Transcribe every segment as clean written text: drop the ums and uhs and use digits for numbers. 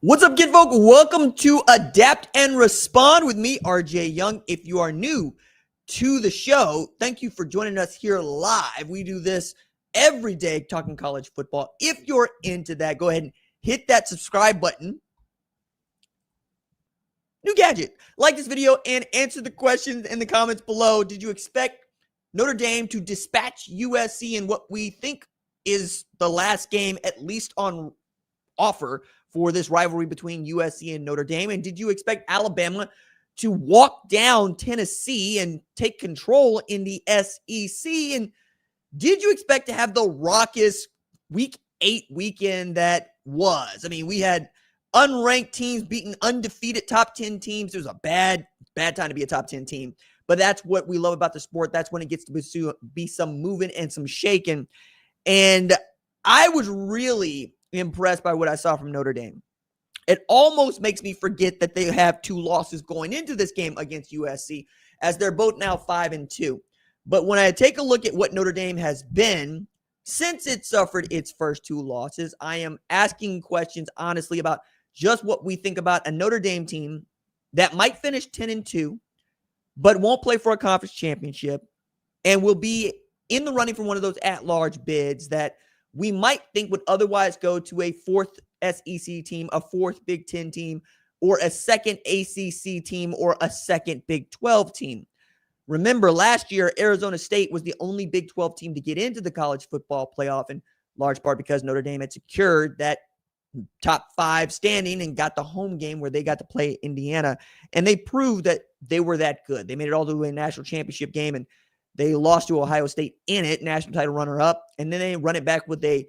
What's up, kid folk? Welcome to Adapt and Respond with me, RJ Young. If you are new to the show, thank you for joining us here live. We do this every day, talking college football. If you're into that, go ahead and hit that subscribe button. New gadget. Like this video and answer the questions in the comments below. Did you expect Notre Dame to dispatch USC in what we think is the last game, at least on offer, for this rivalry between USC and Notre Dame? And did you expect Alabama to walk down Tennessee and take control in the SEC? And did you expect to have the raucous Week 8 weekend that was? I mean, we had unranked teams beating undefeated top 10 teams. It was a bad time to be a top 10 team. But that's what we love about the sport. That's when it gets to be some moving and some shaking. And I was really impressed by what I saw from Notre Dame. It almost makes me forget that they have two losses going into this game against USC, as they're both now 5-2. But when I take a look at what Notre Dame has been since it suffered its first two losses, I am asking questions honestly about just what we think about a Notre Dame team that might finish 10-2, but won't play for a conference championship and will be in the running for one of those at-large bids that we might think would otherwise go to a fourth SEC team, a fourth Big Ten team, or a second ACC team, or a second Big 12 team. Remember, last year, Arizona State was the only Big 12 team to get into the college football playoff, in large part because Notre Dame had secured that top 5 standing and got the home game where they got to play Indiana. And they proved that they were that good. They made it all the way to a national championship game, and they lost to Ohio State in it, national title runner-up, and then they run it back with a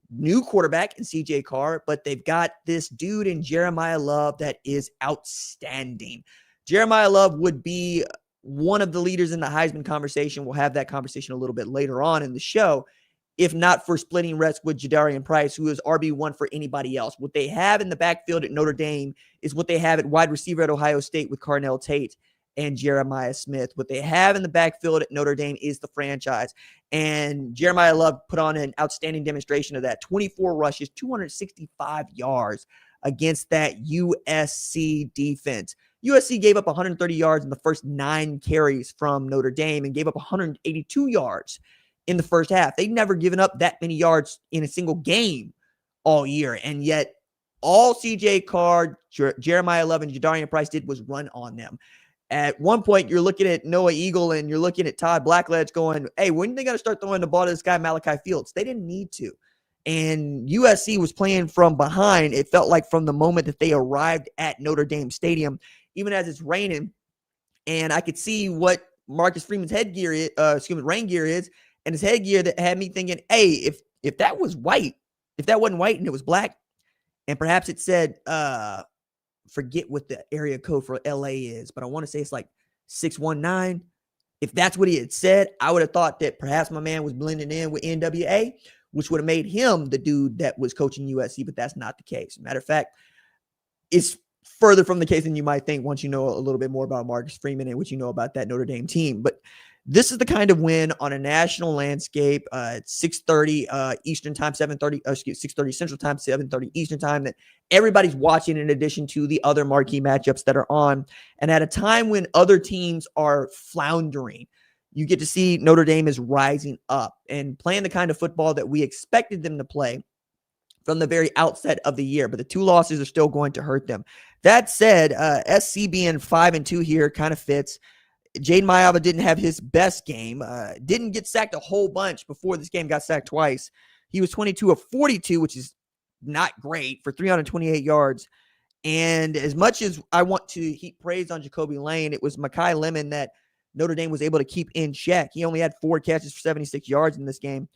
new quarterback in CJ Carr, but they've got this dude in Jeremiah Love that is outstanding. Jeremiah Love would be one of the leaders in the Heisman conversation. We'll have that conversation a little bit later on in the show, if not for splitting reps with Jadarian Price, who is RB1 for anybody else. What they have in the backfield at Notre Dame is what they have at wide receiver at Ohio State with Carnell Tate and Jeremiah Smith. What they have in the backfield at Notre Dame is the franchise. And Jeremiah Love put on an outstanding demonstration of that. 24 rushes, 265 yards against that USC defense. USC gave up 130 yards in the first 9 carries from Notre Dame and gave up 182 yards in the first half. They'd never given up that many yards in a single game all year. And yet all CJ Carr, Jeremiah Love, and Jadarian Price did was run on them. At one point, you're looking at Noah Eagle and you're looking at Todd Blackledge going, hey, when are they going to start throwing the ball to this guy, Malachi Fields? They didn't need to. And USC was playing from behind. It felt like from the moment that they arrived at Notre Dame Stadium, even as it's raining. And I could see what Marcus Freeman's rain gear is, and his headgear that had me thinking, hey, if that was white, if that wasn't white and it was black, and perhaps it said, forget what the area code for LA is, but I want to say it's like 619. If that's what he had said, I would have thought that perhaps my man was blending in with NWA, which would have made him the dude that was coaching USC, but that's not the case. Matter of fact, it's further from the case than you might think once you know a little bit more about Marcus Freeman and what you know about that Notre Dame team. But this is the kind of win on a national landscape at 6:30 Eastern time, 6:30 Central time, 7:30 Eastern time, that everybody's watching in addition to the other marquee matchups that are on. And at a time when other teams are floundering, you get to see Notre Dame is rising up and playing the kind of football that we expected them to play from the very outset of the year. But the 2 losses are still going to hurt them. That said, SC being 5-2 here kind of fits. Jaden Mayava didn't have his best game. Didn't get sacked a whole bunch before this game, got sacked twice. He was 22 of 42, which is not great, for 328 yards. And as much as I want to heap praise on Jacoby Lane, it was Mekhi Lemon that Notre Dame was able to keep in check. He only had 4 catches for 76 yards in this game.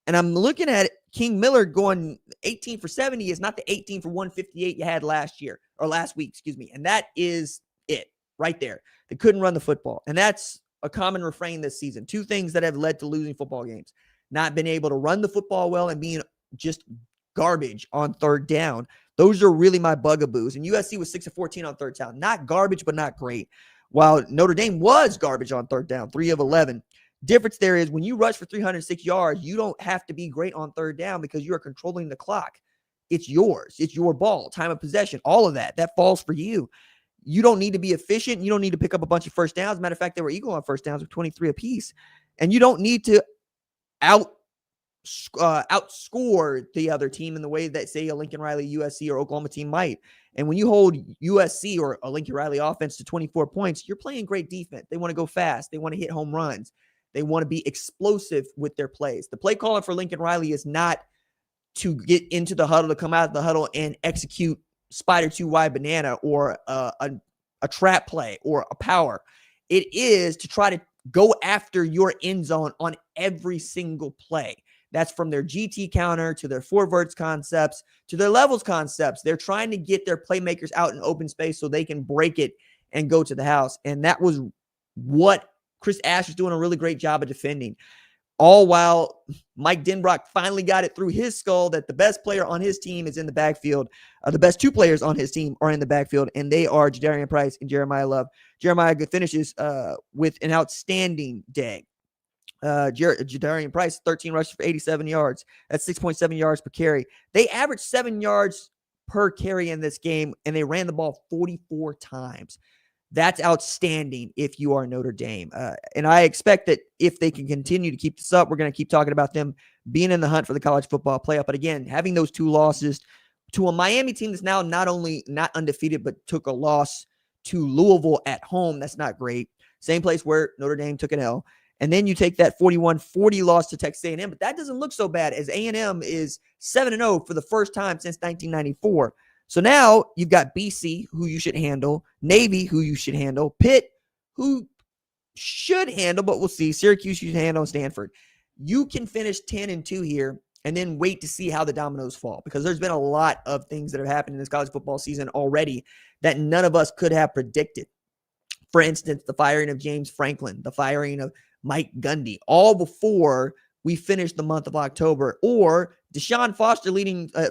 And I'm looking at it, King Miller going 18 for 70 is not the 18 for 158 you had last week. And that is it right there. They couldn't run the football. And that's a common refrain this season. 2 things that have led to losing football games: not being able to run the football well and being just garbage on third down. Those are really my bugaboos. And USC was 6 of 14 on third down. Not garbage, but not great. While Notre Dame was garbage on third down, 3 of 11. Difference there is when you rush for 306 yards, you don't have to be great on third down because you are controlling the clock. it's yours. It's your ball, time of possession, all of that. That falls for you. You don't need to be efficient. You don't need to pick up a bunch of first downs. Matter of fact, they were equal on first downs with 23 apiece. And you don't need to outscore the other team in the way that, say, a Lincoln Riley USC or Oklahoma team might. And when you hold USC or a Lincoln Riley offense to 24 points, you're playing great defense. They want to go fast. They want to hit home runs. They want to be explosive with their plays. The play calling for Lincoln Riley is not to get into the huddle, to come out of the huddle and execute spider 2 wide banana or a trap play or a power. It is to try to go after your end zone on every single play. That's from their GT counter to their forwards concepts to their levels concepts. They're trying to get their playmakers out in open space so they can break it and go to the house. And that was what Chris Ash was doing a really great job of defending. All while Mike Denbrock finally got it through his skull that the best player on his team is in the backfield. The best two players on his team are in the backfield, and they are Jadarian Price and Jeremiah Love. Jeremiah finishes with an outstanding day. Jadarian Price, 13 rushes for 87 yards. That's 6.7 yards per carry. They averaged 7 yards per carry in this game, and they ran the ball 44 times. That's outstanding if you are Notre Dame. And I expect that if they can continue to keep this up, we're going to keep talking about them being in the hunt for the college football playoff. But again, having those 2 losses to a Miami team that's now not only not undefeated, but took a loss to Louisville at home, that's not great. Same place where Notre Dame took an L. And then you take that 41-40 loss to Texas A&M, but that doesn't look so bad as A&M is 7-0 for the first time since 1994. So now you've got BC, who you should handle, Navy, who you should handle, Pitt, who should handle, but we'll see, Syracuse you should handle, Stanford. You can finish 10-2 here and then wait to see how the dominoes fall, because there's been a lot of things that have happened in this college football season already that none of us could have predicted. For instance, the firing of James Franklin, the firing of Mike Gundy, all before we finished the month of October, or Deshaun Foster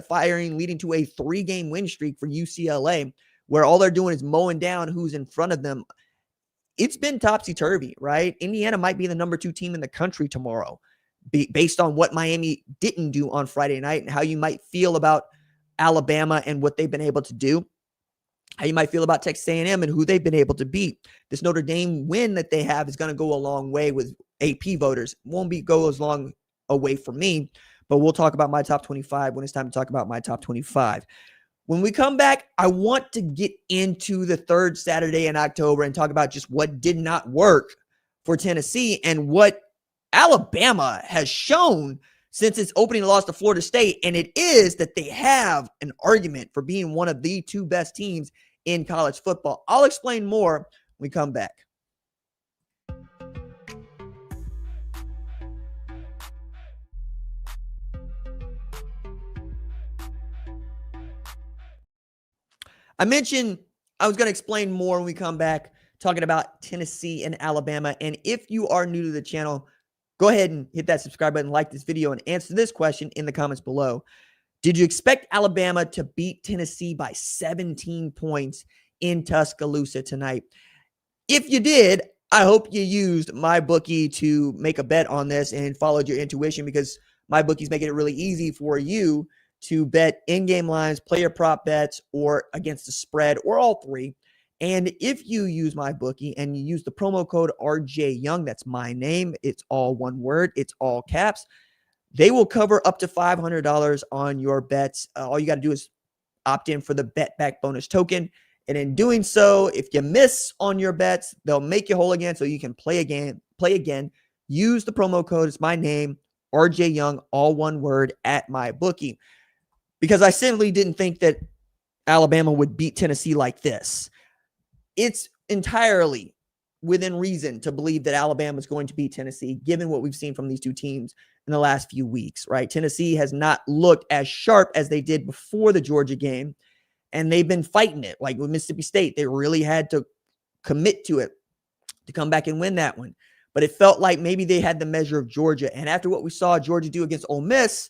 firing leading to a 3-game win streak for UCLA, where all they're doing is mowing down who's in front of them. It's been topsy-turvy, right? Indiana might be the number 2 team in the country tomorrow, based on what Miami didn't do on Friday night and how you might feel about Alabama and what they've been able to do. How you might feel about Texas A&M and who they've been able to beat. This Notre Dame win that they have is going to go a long way with AP voters. Won't go as long away for me, but we'll talk about my top 25 when it's time to talk about my top 25. When we come back, I want to get into the third Saturday in October and talk about just what did not work for Tennessee and what Alabama has shown since its opening loss to Florida State, and it is that they have an argument for being one of the 2 best teams in college football. I'll explain more when we come back. I mentioned I was going to explain more when we come back, talking about Tennessee and Alabama. And if you are new to the channel, go ahead and hit that subscribe button, like this video, and answer this question in the comments below. Did you expect Alabama to beat Tennessee by 17 points in Tuscaloosa tonight? If you did, I hope you used MyBookie to make a bet on this and followed your intuition, because MyBookie's making it really easy for you to bet in-game lines, player prop bets, or against the spread, or all 3. And if you use MyBookie and you use the promo code RJ Young, that's my name, it's all one word, it's all caps, they will cover up to $500 on your bets. All you got to do is opt in for the bet back bonus token. And in doing so, if you miss on your bets, they'll make you whole again so you can play again. Use the promo code, it's my name, RJ Young, all one word, at MyBookie. Because I simply didn't think that Alabama would beat Tennessee like this. It's entirely within reason to believe that Alabama is going to beat Tennessee, given what we've seen from these 2 teams in the last few weeks, right? Tennessee has not looked as sharp as they did before the Georgia game, and they've been fighting it. Like with Mississippi State, they really had to commit to it to come back and win that one. But it felt like maybe they had the measure of Georgia. And after what we saw Georgia do against Ole Miss,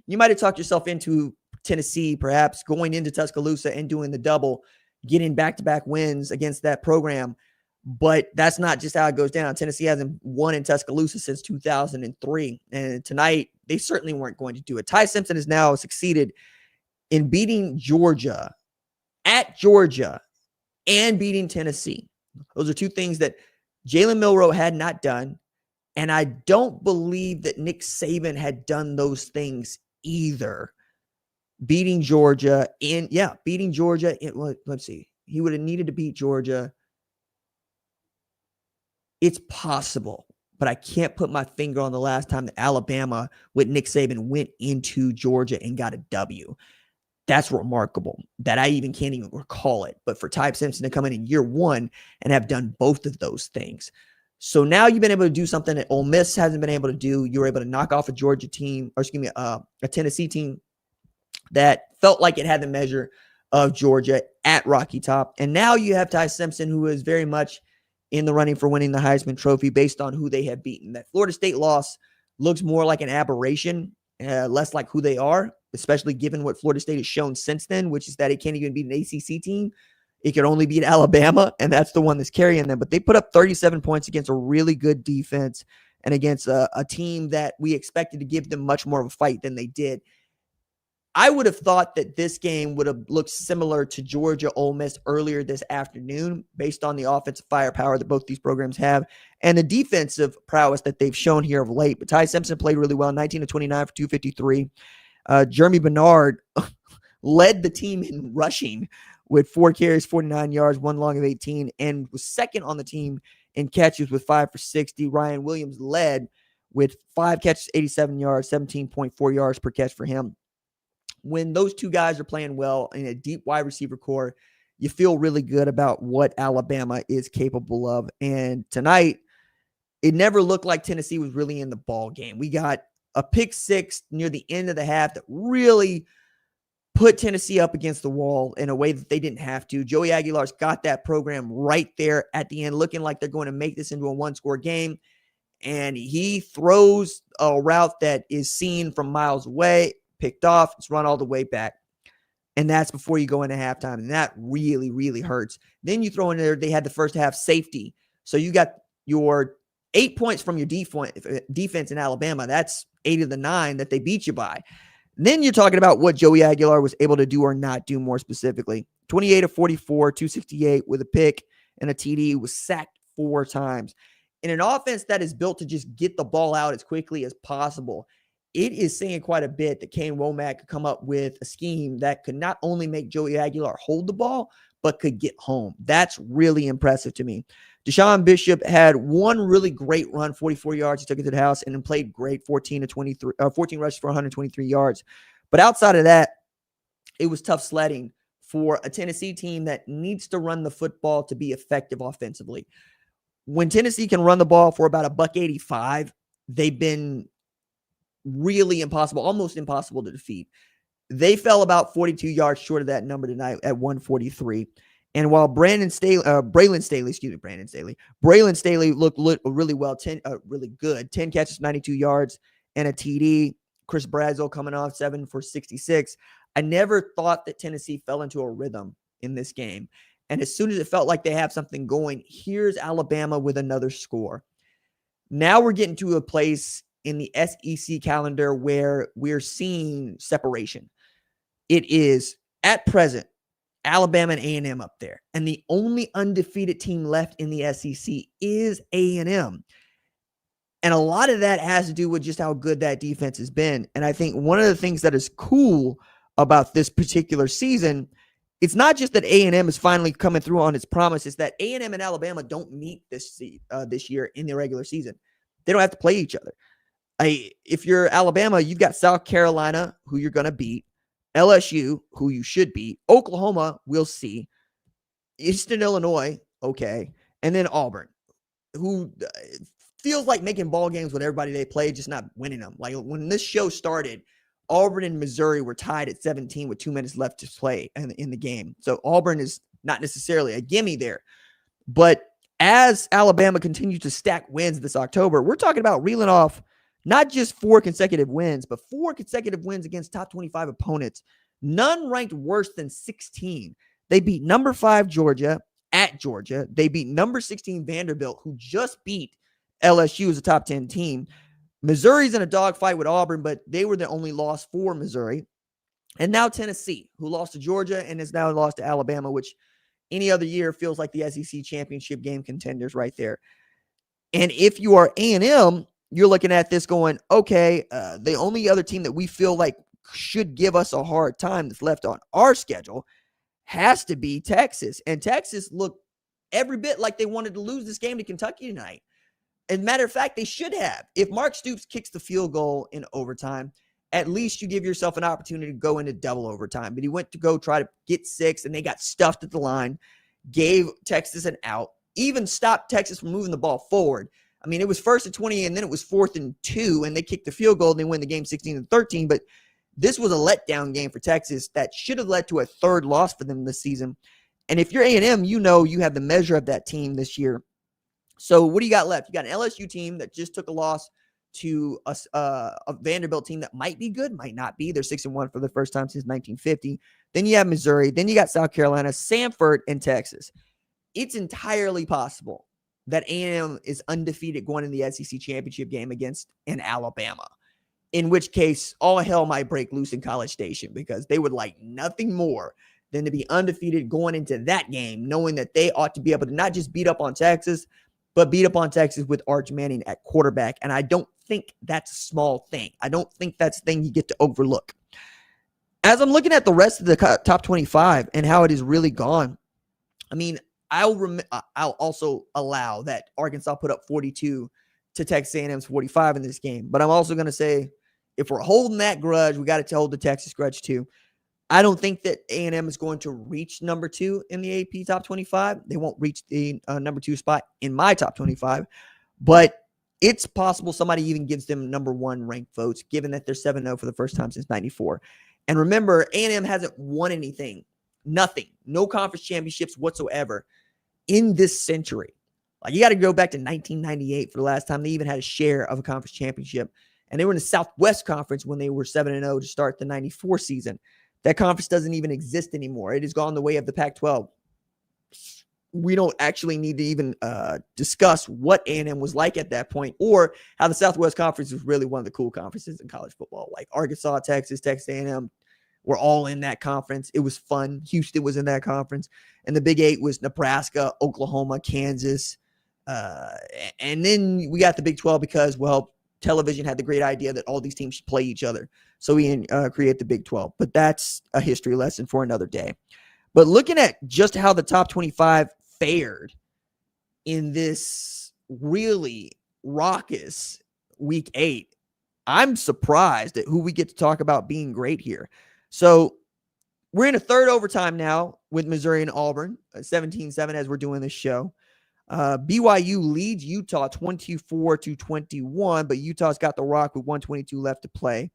you might have talked yourself into Tennessee perhaps going into Tuscaloosa and doing the double, getting back-to-back wins against that program. But that's not just how it goes down. Tennessee hasn't won in Tuscaloosa since 2003. And tonight, they certainly weren't going to do it. Ty Simpson has now succeeded in beating Georgia at Georgia and beating Tennessee. Those are two things that Jalen Milroe had not done. And I don't believe that Nick Saban had done those things either. Beating Georgia beating Georgia. Let's see. He would have needed to beat Georgia. It's possible, but I can't put my finger on the last time that Alabama with Nick Saban went into Georgia and got a W. That's remarkable that I even can't even recall it. But for Ty Simpson to come in year one and have done both of those things. So now you've been able to do something that Ole Miss hasn't been able to do. You were able to knock off a Georgia team, or excuse me, a Tennessee team that felt like it had the measure of Georgia at Rocky Top. And now you have Ty Simpson, who is very much in the running for winning the Heisman Trophy based on who they have beaten. That Florida State loss looks more like an aberration, less like who they are, especially given what Florida State has shown since then, which is that it can't even beat an ACC team. It could only beat Alabama, and that's the one that's carrying them. But they put up 37 points against a really good defense and against a team that we expected to give them much more of a fight than they did. I would have thought that this game would have looked similar to Georgia Ole Miss earlier this afternoon based on the offensive firepower that both these programs have and the defensive prowess that they've shown here of late. But Ty Simpson played really well, 19 of 29 for 253. Jeremy Bernard led the team in rushing with 4 carries, 49 yards, 1 long of 18, and was second on the team in catches with 5 for 60. Ryan Williams led with 5 catches, 87 yards, 17.4 yards per catch for him. When those two guys are playing well in a deep wide receiver core, you feel really good about what Alabama is capable of. And tonight, it never looked like Tennessee was really in the ball game. We got a pick six near the end of the half that really put Tennessee up against the wall in a way that they didn't have to. Joey Aguilar's got that program right there at the end, looking like they're going to make this into a one-score game. And he throws a route that is seen from miles away, picked off, it's run all the way back. And that's before you go into halftime. And that really, really hurts. Then you throw in there, they had the first half safety. So you got your 8 points from your defense in Alabama. That's 8 of the 9 that they beat you by. Then you're talking about what Joey Aguilar was able to do or not do more specifically. 28 of 44, 268 with a pick and a TD, was sacked 4 times. In an offense that is built to just get the ball out as quickly as possible, it is saying quite a bit that Kane Womack could come up with a scheme that could not only make Joey Aguilar hold the ball, but could get home. That's really impressive to me. Deshaun Bishop had one really great run, 44 yards. He took it to the house and then played great, 14 rushes for 123 yards. But outside of that, it was tough sledding for a Tennessee team that needs to run the football to be effective offensively. When Tennessee can run the ball for about $185, they've been really impossible, almost impossible to defeat. They fell about 42 yards short of that number tonight at 143. And while Braylon Staley looked really well, really good, 10 catches, 92 yards, and a TD. Chris Brazil coming off 7 for 66. I never thought that Tennessee fell into a rhythm in this game. And as soon as it felt like they have something going, here's Alabama with another score. Now we're getting to a place in the SEC calendar where we're seeing separation. It is, at present, Alabama and A&M up there. And the only undefeated team left in the SEC is A&M. And a lot of that has to do with just how good that defense has been. And I think one of the things that is cool about this particular season, it's not just that A&M is finally coming through on its promise, it's that A&M and Alabama don't meet this year in the regular season. They don't have to play each other. If you're Alabama, you've got South Carolina, who you're going to beat, LSU, who you should beat, Oklahoma, we'll see, Eastern Illinois, okay, and then Auburn, who feels like making ball games with everybody they play, just not winning them. Like when this show started, Auburn and Missouri were tied at 17 with 2 minutes left to play in the game. So Auburn is not necessarily a gimme there. But as Alabama continues to stack wins this October, we're talking about reeling off not just 4 consecutive wins, but 4 consecutive wins against top 25 opponents. None ranked worse than 16. They beat number 5 Georgia at Georgia. They beat number 16 Vanderbilt, who just beat LSU as a top 10 team. Missouri's in a dogfight with Auburn, but they were the only loss for Missouri. And now Tennessee, who lost to Georgia and has now lost to Alabama, which any other year feels like the SEC championship game contenders right there. And if you are A&M, you're looking at this going, okay, the only other team that we feel like should give us a hard time that's left on our schedule has to be Texas. And Texas looked every bit like they wanted to lose this game to Kentucky tonight. As a matter of fact, they should have. If Mark Stoops kicks the field goal in overtime, at least you give yourself an opportunity to go into double overtime. But he went to go try to get 6, and they got stuffed at the line, gave Texas an out, even stopped Texas from moving the ball forward. I mean, it was 1st and 20, and then it was 4th and 2, and they kicked the field goal, and they win the game 16-13. But this was a letdown game for Texas that should have led to a 3rd loss for them this season. And if you're A&M, you know you have the measure of that team this year. So what do you got left? You got an LSU team that just took a loss to a Vanderbilt team that might be good, might not be. They're 6-1 for the first time since 1950. Then you have Missouri. Then you got South Carolina, Samford, and Texas. It's entirely possible that A&M is undefeated going in the SEC championship game against an Alabama, in which case all hell might break loose in College Station, because they would like nothing more than to be undefeated going into that game, knowing that they ought to be able to not just beat up on Texas, but beat up on Texas with Arch Manning at quarterback. And I don't think that's a small thing. I don't think that's a thing you get to overlook. As I'm looking at the rest of the top 25 and how it has really gone, I mean, I'll also allow that Arkansas put up 42 to Texas A&M's 45 in this game. But I'm also going to say, if we're holding that grudge, we got to hold the Texas grudge too. I don't think that A&M is going to reach number 2 in the AP top 25. They won't reach the number 2 spot in my top 25, but it's possible somebody even gives them number 1 ranked votes, given that they're 7-0 for the first time since 94. And remember, A&M hasn't won anything, nothing, no conference championships whatsoever in this century. Like, you got to go back to 1998 for the last time they even had a share of a conference championship. And they were in the Southwest Conference when they were 7-0 to start the 94 season. That conference doesn't even exist anymore. It has gone the way of the Pac-12. We don't actually need to even discuss what A&M was like at that point, or how the Southwest Conference was really one of the cool conferences in college football. Like Arkansas, Texas, Texas A&M were all in that conference. It was fun. Houston was in that conference. And the Big 8 was Nebraska, Oklahoma, Kansas. And then we got the Big 12 because, well, television had the great idea that all these teams should play each other. So we create the Big 12. But that's a history lesson for another day. But looking at just how the top 25 fared in this really raucous Week 8, I'm surprised at who we get to talk about being great here. So we're in a 3rd overtime now with Missouri and Auburn, 17-7 as we're doing this show. BYU leads Utah 24-21, but Utah's got the rock with 1:22 left to play.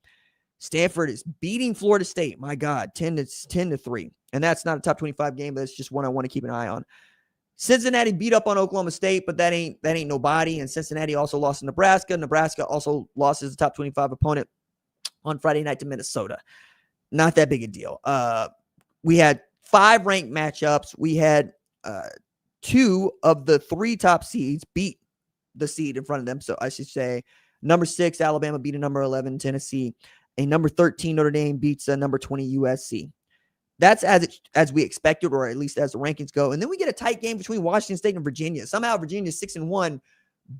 Stanford is beating Florida State. My God, 10-3. And that's not a top 25 game, but it's just one I want to keep an eye on. Cincinnati beat up on Oklahoma State, but that ain't nobody. And Cincinnati also lost to Nebraska. Nebraska also lost as a top 25 opponent on Friday night to Minnesota. Not that big a deal. We had 5 ranked matchups. We had 2 of the 3 top seeds beat the seed in front of them. So I should say number 6, Alabama beat a number 11, Tennessee. A number 13, Notre Dame beats a number 20, USC. That's as we expected, or at least as the rankings go. And then we get a tight game between Washington State and Virginia. Somehow Virginia is 6-1,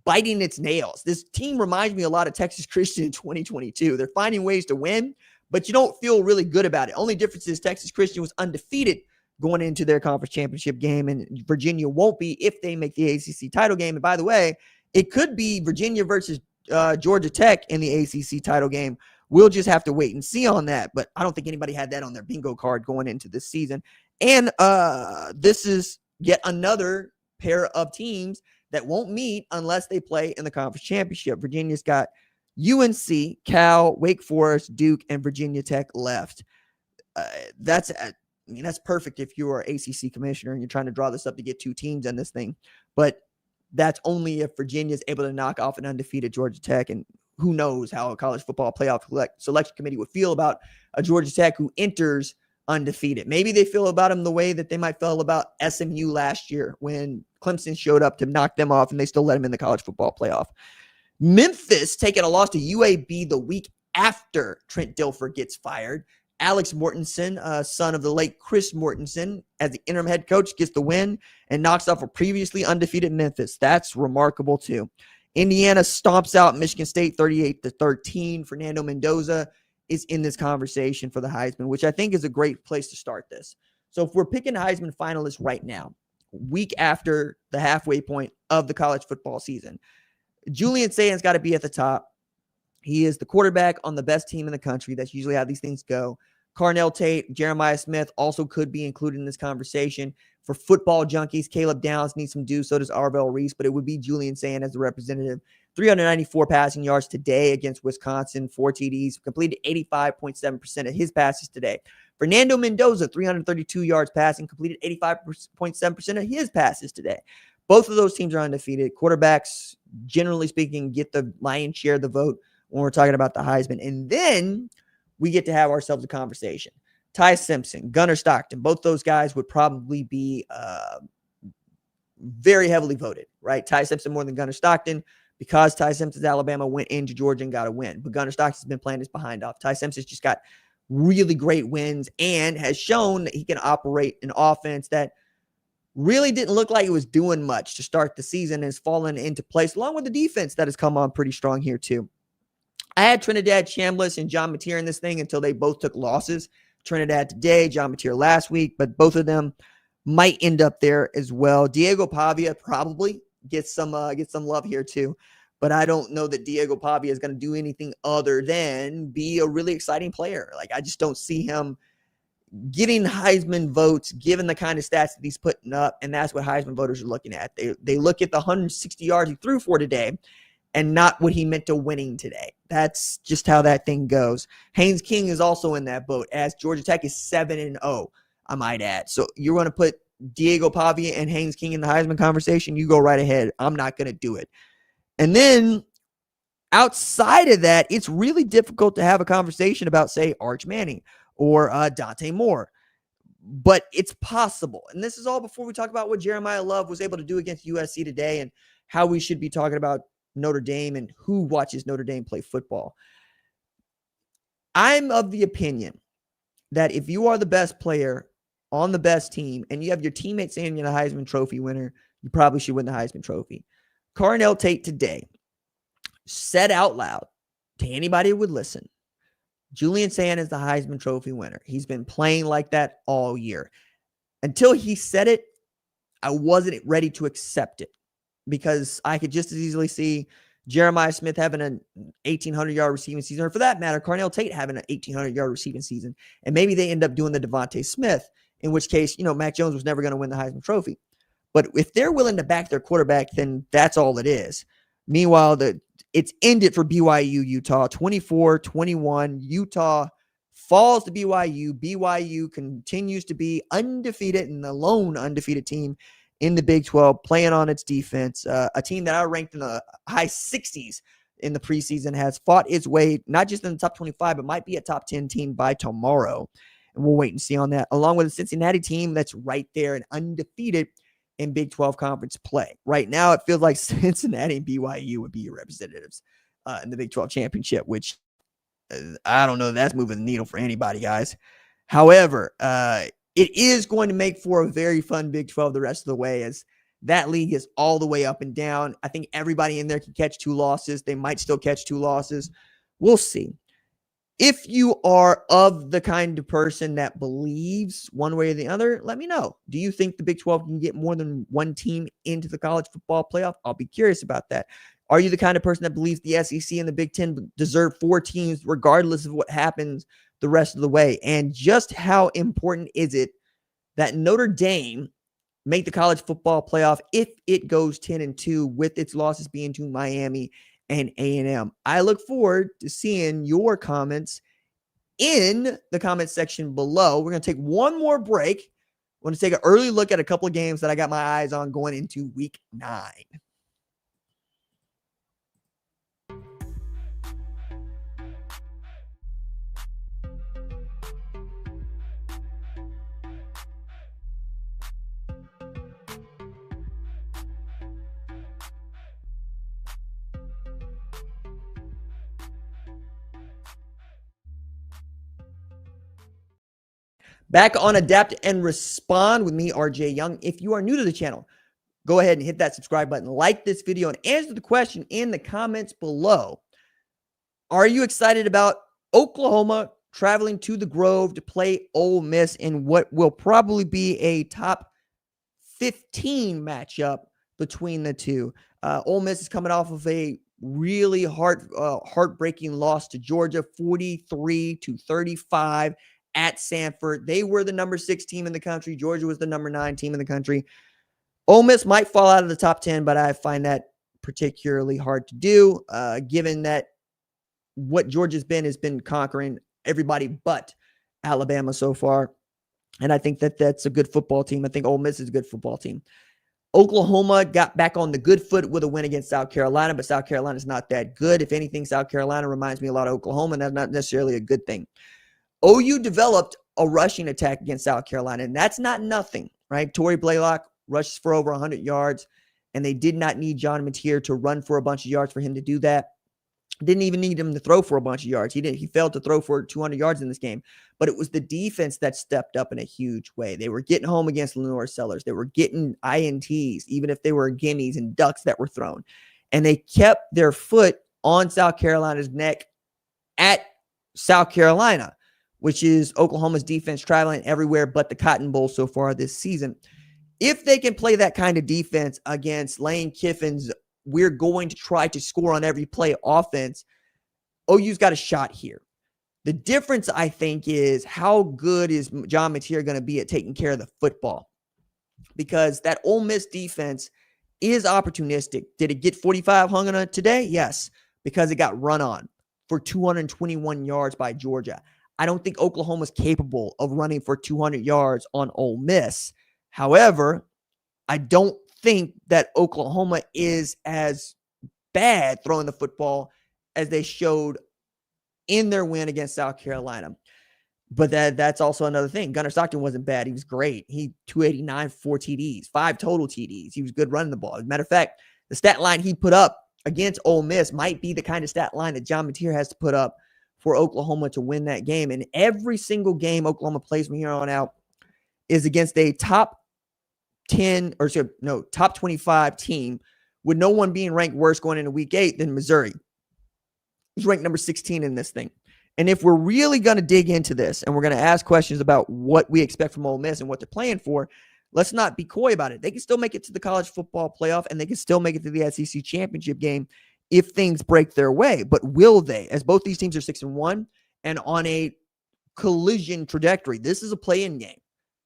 biting its nails. This team reminds me a lot of Texas Christian in 2022. They're finding ways to win, but you don't feel really good about it. Only difference is Texas Christian was undefeated going into their conference championship game, and Virginia won't be if they make the ACC title game. And by the way, it could be Virginia versus Georgia Tech in the ACC title game. We'll just have to wait and see on that, but I don't think anybody had that on their bingo card going into this season. And this is yet another pair of teams that won't meet unless they play in the conference championship. Virginia's got UNC, Cal, Wake Forest, Duke, and Virginia Tech left. That's perfect if you're an ACC commissioner and you're trying to draw this up to get 2 teams in this thing. But that's only if Virginia's able to knock off an undefeated Georgia Tech. And who knows how a college football playoff selection committee would feel about a Georgia Tech who enters undefeated. Maybe they feel about him the way that they might feel about SMU last year when Clemson showed up to knock them off and they still let him in the college football playoff. Memphis taking a loss to UAB the week after Trent Dilfer gets fired. Alex Mortensen, son of the late Chris Mortensen, as the interim head coach, gets the win and knocks off a previously undefeated Memphis. That's remarkable too. Indiana stomps out Michigan State 38-13. Fernando Mendoza is in this conversation for the Heisman, which I think is a great place to start this. So if we're picking Heisman finalists right now, week after the halfway point of the college football season, Julian Sayan's got to be at the top. He is the quarterback on the best team in the country. That's usually how these things go. Carnell Tate, Jeremiah Smith also could be included in this conversation. For football junkies, Caleb Downs needs some due. So does Arvell Reese, but it would be Julian Sayan as the representative. 394 passing yards today against Wisconsin, 4 TDs, completed 85.7% of his passes today. Fernando Mendoza, 332 yards passing, completed 85.7% of his passes today. Both of those teams are undefeated. Quarterbacks, generally speaking, get the lion's share of the vote when we're talking about the Heisman. And then we get to have ourselves a conversation. Ty Simpson, Gunnar Stockton, both those guys would probably be very heavily voted, right? Ty Simpson more than Gunnar Stockton because Ty Simpson's Alabama went into Georgia and got a win. But Gunnar Stockton's been playing his behind off. Ty Simpson's just got really great wins and has shown that he can operate an offense that really didn't look like it was doing much to start the season and has fallen into place, along with the defense that has come on pretty strong here too. I had Trinidad Chambliss and John Mateer in this thing until they both took losses. Trinidad today, John Mateer last week, but both of them might end up there as well. Diego Pavia probably gets some love here too, but I don't know that Diego Pavia is going to do anything other than be a really exciting player. Like, I just don't see him getting Heisman votes given the kind of stats that he's putting up, and that's what Heisman voters are looking at. They look at the 160 yards he threw for today and not what he meant to winning today. That's just how that thing goes. Haynes King is also in that boat, as Georgia Tech is 7-0, I might add. So you're going to put Diego Pavia and Haynes King in the Heisman conversation, you go right ahead. I'm not going to do it. And then outside of that, it's really difficult to have a conversation about, say, Arch Manning or Dante Moore. But it's possible. And this is all before we talk about what Jeremiah Love was able to do against USC today and how we should be talking about Notre Dame and who watches Notre Dame play football. I'm of the opinion that if you are the best player on the best team and you have your teammates saying you're the Heisman Trophy winner, you probably should win the Heisman Trophy. Carnell Tate today said out loud to anybody who would listen, Julian Sayan is the Heisman Trophy winner. He's been playing like that all year. Until he said it, I wasn't ready to accept it because I could just as easily see Jeremiah Smith having an 1,800-yard receiving season, or for that matter, Carnell Tate having an 1,800-yard receiving season. And maybe they end up doing the Devontae Smith, in which case, Mac Jones was never going to win the Heisman Trophy. But if they're willing to back their quarterback, then that's all it is. Meanwhile, it's ended for BYU, Utah, 24-21. Utah falls to BYU. BYU continues to be undefeated and the lone undefeated team in the Big 12, playing on its defense. A team that I ranked in the high 60s in the preseason has fought its way, not just in the top 25, but might be a top 10 team by tomorrow. And we'll wait and see on that, along with a Cincinnati team that's right there and undefeated in Big 12 conference play. Right now, it feels like Cincinnati and BYU would be your representatives in the Big 12 championship, which I don't know. That's moving the needle for anybody, guys. However, it is going to make for a very fun Big 12 the rest of the way, as that league is all the way up and down. I think everybody in there can catch 2 losses. They might still catch 2 losses. We'll see. If you are of the kind of person that believes one way or the other, let me know. Do you think the Big 12 can get more than one team into the college football playoff? I'll be curious about that. Are you the kind of person that believes the SEC and the Big 10 deserve 4 teams regardless of what happens the rest of the way? And just how important is it that Notre Dame make the college football playoff if it goes 10-2 with its losses being to Miami and A&M? I look forward to seeing your comments in the comment section below. We're going to take one more break. I want to take an early look at a couple of games that I got my eyes on going into week 9. Back on Adapt and Respond with me, RJ Young. If you are new to the channel, go ahead and hit that subscribe button, like this video, and answer the question in the comments below. Are you excited about Oklahoma traveling to the Grove to play Ole Miss in what will probably be a top 15 matchup between the two? Ole Miss is coming off of a really heartbreaking loss to Georgia, 43-35 at Sanford. They were the number 6 team in the country. Georgia was the number 9 team in the country. Ole Miss might fall out of the top 10, but I find that particularly hard to do, given that what Georgia's been has been conquering everybody but Alabama so far. And I think that that's a good football team. I think Ole Miss is a good football team. Oklahoma got back on the good foot with a win against South Carolina, but South Carolina is not that good. If anything, South Carolina reminds me a lot of Oklahoma, and that's not necessarily a good thing. OU developed a rushing attack against South Carolina, and that's not nothing, right? Torrey Blaylock rushes for over 100 yards, and they did not need John Mateer to run for a bunch of yards for him to do that. Didn't even need him to throw for a bunch of yards. He failed to throw for 200 yards in this game, but it was the defense that stepped up in a huge way. They were getting home against Lenore Sellers. They were getting INTs, even if they were gimmies and ducks that were thrown. And they kept their foot on South Carolina's neck at South Carolina, which is Oklahoma's defense traveling everywhere but the Cotton Bowl so far this season. If they can play that kind of defense against Lane Kiffin's we're going to try to score on every play offense, OU's got a shot here. The difference, I think, is how good is John Mateer going to be at taking care of the football? Because that Ole Miss defense is opportunistic. Did it get 45 hung on it today? Yes, because it got run on for 221 yards by Georgia. I don't think Oklahoma's capable of running for 200 yards on Ole Miss. However, I don't think that Oklahoma is as bad throwing the football as they showed in their win against South Carolina. But that's also another thing. Gunnar Stockton wasn't bad. He was great. He 289, 4 TDs, 5 total TDs. He was good running the ball. As a matter of fact, the stat line he put up against Ole Miss might be the kind of stat line that John Mateer has to put up for Oklahoma to win that game. And every single game Oklahoma plays from here on out is against a top 25 team, with no one being ranked worse going into week 8 than Missouri. He's ranked number 16 in this thing. And if we're really going to dig into this and we're going to ask questions about what we expect from Ole Miss and what they're playing for, let's not be coy about it. They can still make it to the college football playoff, and they can still make it to the SEC championship game if things break their way. But will they? As both these teams are 6-1 and on a collision trajectory, this is a play-in game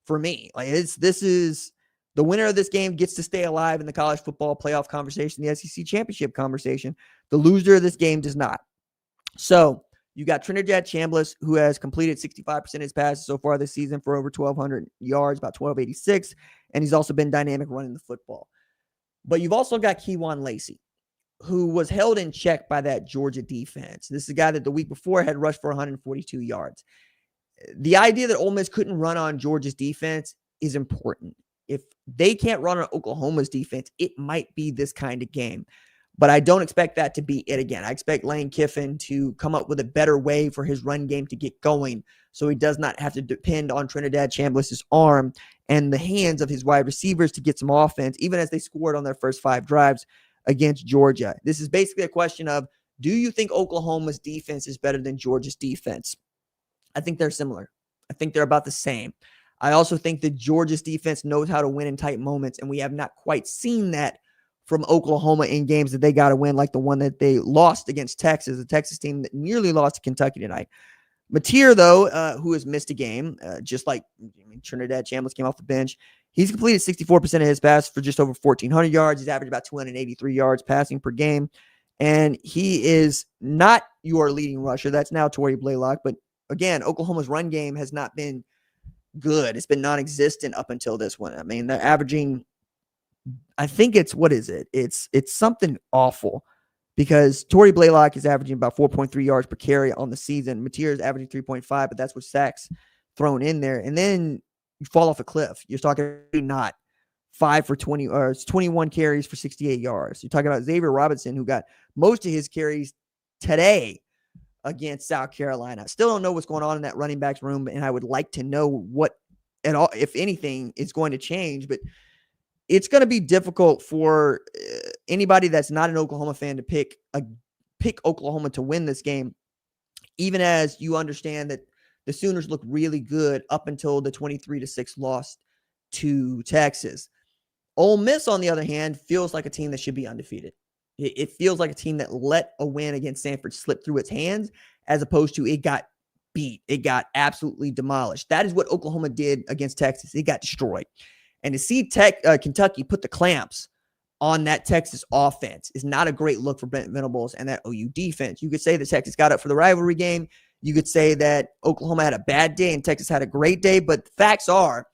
for me. This is the winner of this game gets to stay alive in the college football playoff conversation, the SEC championship conversation. The loser of this game does not. So you got Trinidad Chambliss, who has completed 65% of his passes so far this season for over 1,200 yards, about 1,286, and he's also been dynamic running the football. But you've also got Kewan Lacey, who was held in check by that Georgia defense. This is a guy that the week before had rushed for 142 yards. The idea that Ole Miss couldn't run on Georgia's defense is important. If they can't run on Oklahoma's defense, it might be this kind of game. But I don't expect that to be it again. I expect Lane Kiffin to come up with a better way for his run game to get going so he does not have to depend on Trinidad Chambliss's arm and the hands of his wide receivers to get some offense, even as they scored on their first 5 drives against Georgia. This is basically a question of, do you think Oklahoma's defense is better than Georgia's defense? I think they're similar. I think they're about the same. I also think that Georgia's defense knows how to win in tight moments, and we have not quite seen that from Oklahoma in games that they got to win, like the one that they lost against Texas, the Texas team that nearly lost to Kentucky tonight. Mateer, though, who has missed a game, just like Trinidad Chambliss came off the bench, he's completed 64% of his passes for just over 1,400 yards. He's averaged about 283 yards passing per game, and he is not your leading rusher. That's now Torrey Blaylock, but again, Oklahoma's run game has not been good. It's been non-existent up until this one. I mean, they're averaging, I think it's, what is it? It's something awful, because Torrey Blaylock is averaging about 4.3 yards per carry on the season. Mateer is averaging 3.5, but that's with sacks thrown in there. And then you fall off a cliff. You're talking not 5 for 20, or it's 21 carries for 68 yards. You're talking about Xavier Robinson, who got most of his carries today against South Carolina. Still don't know what's going on in that running backs room, and I would like to know what at all. If anything, it's going to change, but it's going to be difficult for anybody that's not an Oklahoma fan to pick Oklahoma to win this game, even as you understand that the Sooners look really good up until the 23-6 loss to Texas. Ole Miss, on the other hand, feels like a team that should be undefeated. It feels like a team that let a win against Stanford slip through its hands, as opposed to it got beat. It got absolutely demolished. That is what Oklahoma did against Texas. It got destroyed. And to see Kentucky put the clamps on that Texas offense is not a great look for Brent Venables and that OU defense. You could say that Texas got up for the rivalry game. You could say that Oklahoma had a bad day and Texas had a great day. But the facts are,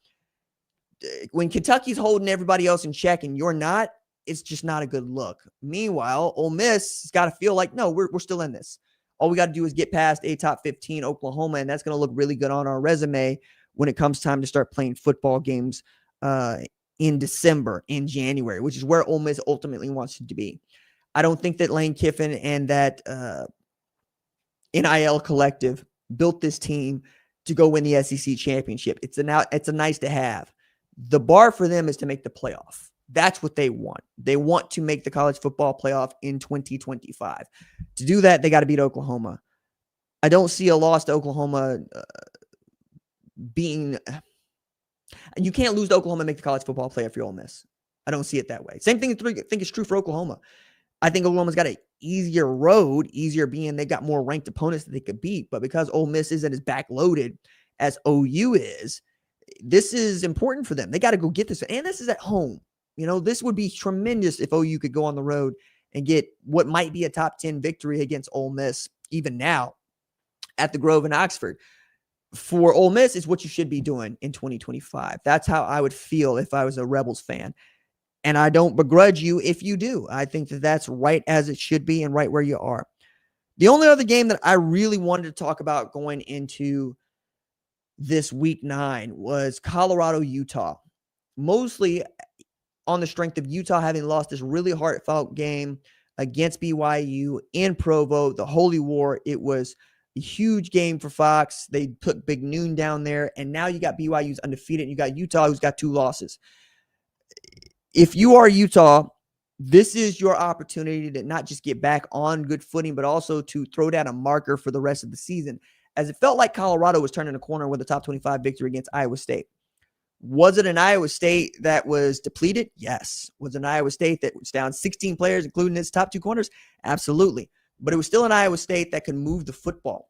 when Kentucky's holding everybody else in check and you're not, it's just not a good look. Meanwhile, Ole Miss has got to feel like, no, we're still in this. All we got to do is get past a top 15 Oklahoma, and that's going to look really good on our resume when it comes time to start playing football games in December, in January, which is where Ole Miss ultimately wants it to be. I don't think that Lane Kiffin and that NIL collective built this team to go win the SEC championship. It's a nice to have. The bar for them is to make the playoff. That's what they want. They want to make the college football playoff in 2025. To do that, they got to beat Oklahoma. I don't see a loss to Oklahoma being... You can't lose to Oklahoma and make the college football playoff for Ole Miss. I don't see it that way. Same thing I think is true for Oklahoma. I think Oklahoma's got an easier road, easier being they've got more ranked opponents that they could beat. But because Ole Miss isn't as backloaded as OU is, this is important for them. They got to go get this. And this is at home. You know, this would be tremendous if OU could go on the road and get what might be a top 10 victory against Ole Miss, even now, at the Grove in Oxford. For Ole Miss, is what you should be doing in 2025. That's how I would feel if I was a Rebels fan. And I don't begrudge you if you do. I think that that's right as it should be and right where you are. The only other game that I really wanted to talk about going into this week 9 was Colorado-Utah. Mostly on the strength of Utah having lost this really heartfelt game against BYU in Provo, the Holy War. It was a huge game for Fox. They put Big Noon down there, and now you got BYU's undefeated, and you got Utah who's got 2 losses. If you are Utah, this is your opportunity to not just get back on good footing, but also to throw down a marker for the rest of the season, as it felt like Colorado was turning a corner with a top 25 victory against Iowa State. Was it an Iowa State that was depleted? Yes. Was it an Iowa State that was down 16 players, including its top 2 corners? Absolutely. But it was still an Iowa State that could move the football.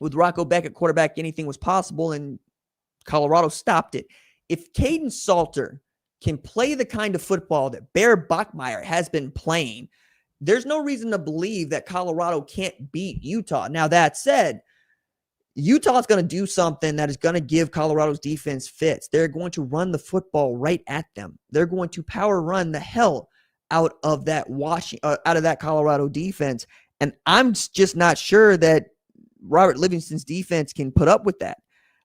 With Rocco Beck at quarterback, anything was possible, and Colorado stopped it. If Caden Salter can play the kind of football that Bear Bachmeier has been playing, there's no reason to believe that Colorado can't beat Utah. Now, that said, Utah is going to do something that is going to give Colorado's defense fits. They're going to run the football right at them. They're going to power run the hell out of that Colorado defense. And I'm just not sure that Robert Livingston's defense can put up with that.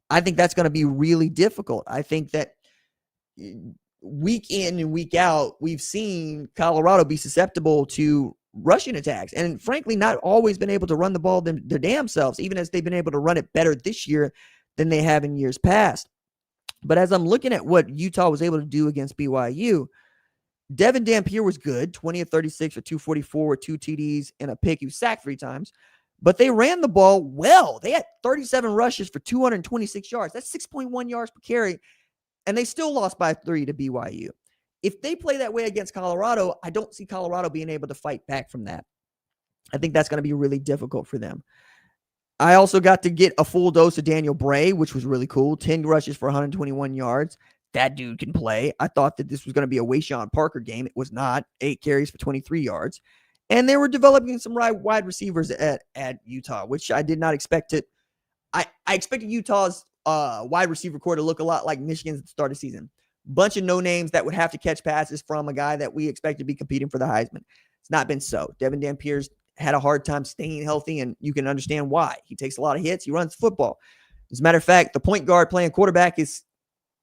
I think that's going to be really difficult. I think that week in and week out, we've seen Colorado be susceptible to rushing attacks, and frankly, not always been able to run the ball their damn selves, even as they've been able to run it better this year than they have in years past. But as I'm looking at what Utah was able to do against BYU, Devin Dampier was good, 20 of 36 for 244 with 2 TDs and a pick. He was sacked 3 times, but they ran the ball well. They had 37 rushes for 226 yards. That's 6.1 yards per carry, and they still lost by 3 to BYU. If they play that way against Colorado, I don't see Colorado being able to fight back from that. I think that's going to be really difficult for them. I also got to get a full dose of Daniel Bray, which was really cool. 10 rushes for 121 yards. That dude can play. I thought that this was going to be a Wayshawn Parker game. It was not. 8 carries for 23 yards. And they were developing some wide receivers at Utah, which I did not expect to. I expected Utah's wide receiver core to look a lot like Michigan's at the start of the season. Bunch of no names that would have to catch passes from a guy that we expect to be competing for the Heisman. It's not been so. Devin Dampier's had a hard time staying healthy, and you can understand why. He takes a lot of hits. He runs football. As a matter of fact, the point guard playing quarterback is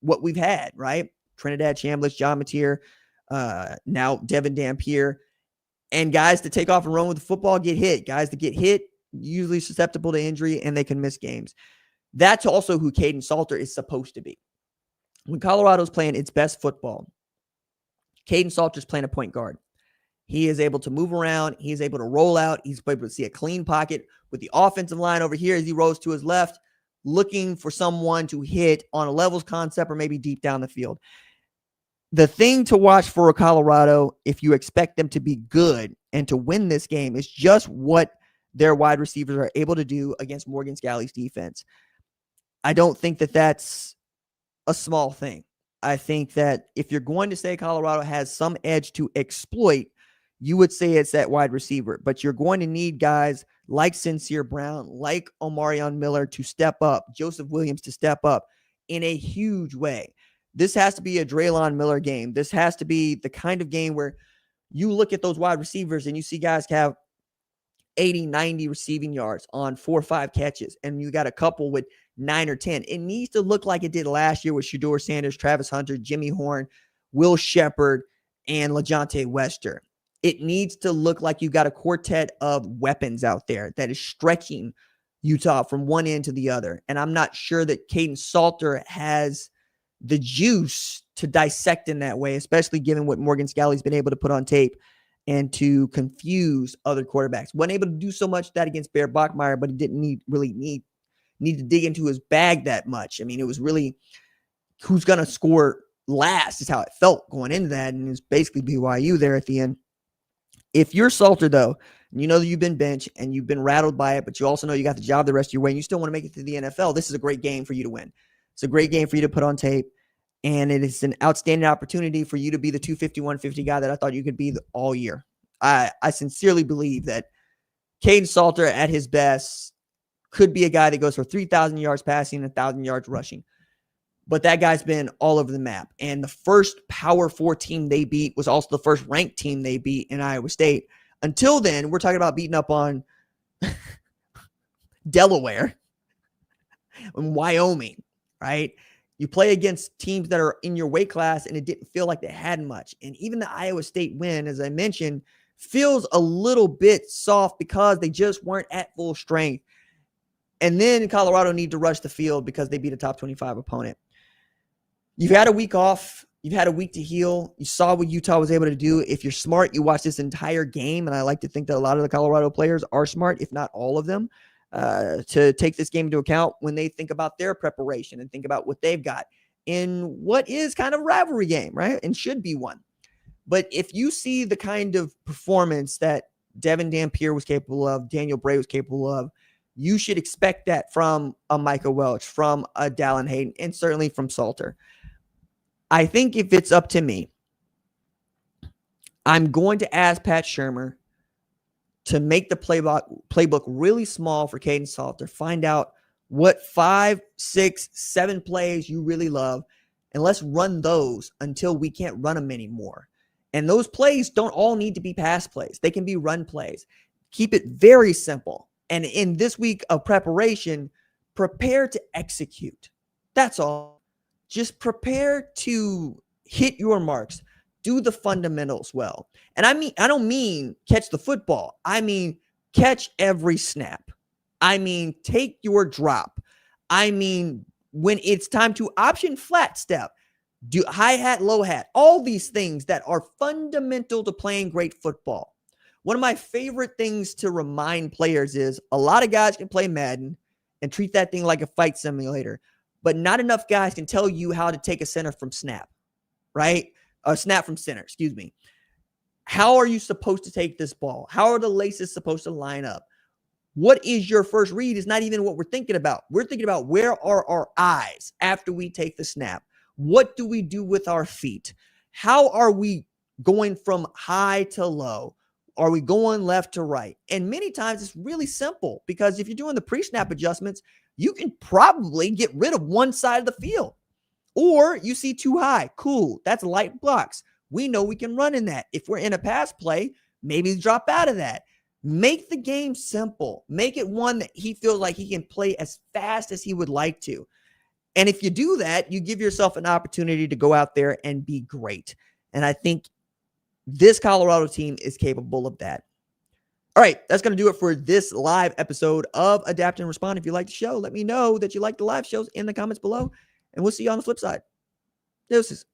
what we've had, right? Trinidad Chambliss, John Mateer, now Devin Dampier. And guys to take off and run with the football get hit. Guys that get hit, usually susceptible to injury, and they can miss games. That's also who Caden Salter is supposed to be. when Colorado's playing its best football, Caden Salter's playing a point guard. He is able to move around. He's able to roll out. He's able to see a clean pocket with the offensive line over here as he rolls to his left, looking for someone to hit on a levels concept or maybe deep down the field. The thing to watch for Colorado, if you expect them to be good and to win this game, is just what their wide receivers are able to do against Morgan Scalley's defense. I don't think that that's a small thing. I think that if you're going to say Colorado has some edge to exploit, you would say it's that wide receiver. But you're going to need guys like Sincere Brown, like Omarion Miller to step up, Joseph Williams to step up in a huge way. This has to be a Draylon Miller game. This has to be the kind of game where you look at those wide receivers and you see guys have 80, 90 receiving yards on 4 or 5 catches, and you got a couple with 9 or 10. It needs to look like it did last year with Shedeur Sanders, Travis Hunter, Jimmy Horn, Will Shepard, and LaJohntay Wester. It needs to look like you got a quartet of weapons out there that is stretching Utah from one end to the other. And I'm not sure that Caden Salter has the juice to dissect in that way, especially given what Morgan Scalley's been able to put on tape and to confuse other quarterbacks. Wasn't able to do so much that against Bear Bachmeier, but he didn't need to dig into his bag that much. I mean, it was really who's going to score last is how it felt going into that, and it's basically BYU there at the end. If you're Salter, though, and you know that you've been benched and you've been rattled by it, but you also know you got the job the rest of your way and you still want to make it to the NFL, this is a great game for you to win. It's a great game for you to put on tape, and it is an outstanding opportunity for you to be the 250-150 guy that I thought you could be all year. I sincerely believe that Caden Salter at his best could be a guy that goes for 3,000 yards passing and 1,000 yards rushing. But that guy's been all over the map. And the first Power 4 team they beat was also the first ranked team they beat in Iowa State. Until then, we're talking about beating up on Delaware and Wyoming, right? You play against teams that are in your weight class, and it didn't feel like they had much. And even the Iowa State win, as I mentioned, feels a little bit soft because they just weren't at full strength. And then Colorado need to rush the field because they beat a top 25 opponent. You've had a week off. You've had a week to heal. You saw what Utah was able to do. If you're smart, you watch this entire game, and I like to think that a lot of the Colorado players are smart, if not all of them, to take this game into account when they think about their preparation and think about what they've got in what is kind of a rivalry game, right? And should be one. But if you see the kind of performance that Devin Dampier was capable of, Daniel Bray was capable of, you should expect that from a Micah Welch, from a Dallin Hayden, and certainly from Salter. I think if it's up to me, I'm going to ask Pat Shurmur to make the playbook really small for Caden Salter. Find out what 5, 6, 7 plays you really love, and let's run those until we can't run them anymore. And those plays don't all need to be pass plays. They can be run plays. Keep it very simple. And in this week of preparation, prepare to execute. That's all. Just prepare to hit your marks. Do the fundamentals well. And I don't mean catch the football. I mean catch every snap. I mean take your drop. I mean when it's time to option flat step, do hi-hat, low-hat, all these things that are fundamental to playing great football. One of my favorite things to remind players is a lot of guys can play Madden and treat that thing like a fight simulator, but not enough guys can tell you how to take a center from snap, right? A snap from center, excuse me. How are you supposed to take this ball? How are the laces supposed to line up? What is your first read is not even what we're thinking about. We're thinking about where are our eyes after we take the snap? What do we do with our feet? How are we going from high to low? Are we going left to right? And many times it's really simple because if you're doing the pre-snap adjustments, you can probably get rid of one side of the field. Or you see too high. Cool. That's light blocks. We know we can run in that. If we're in a pass play, maybe drop out of that. Make the game simple. Make it one that he feels like he can play as fast as he would like to. And if you do that, you give yourself an opportunity to go out there and be great. And I think this Colorado team is capable of that. All right, that's going to do it for this live episode of Adapt and Respond. If you like the show, let me know that you like the live shows in the comments below, and we'll see you on the flip side. Deuces.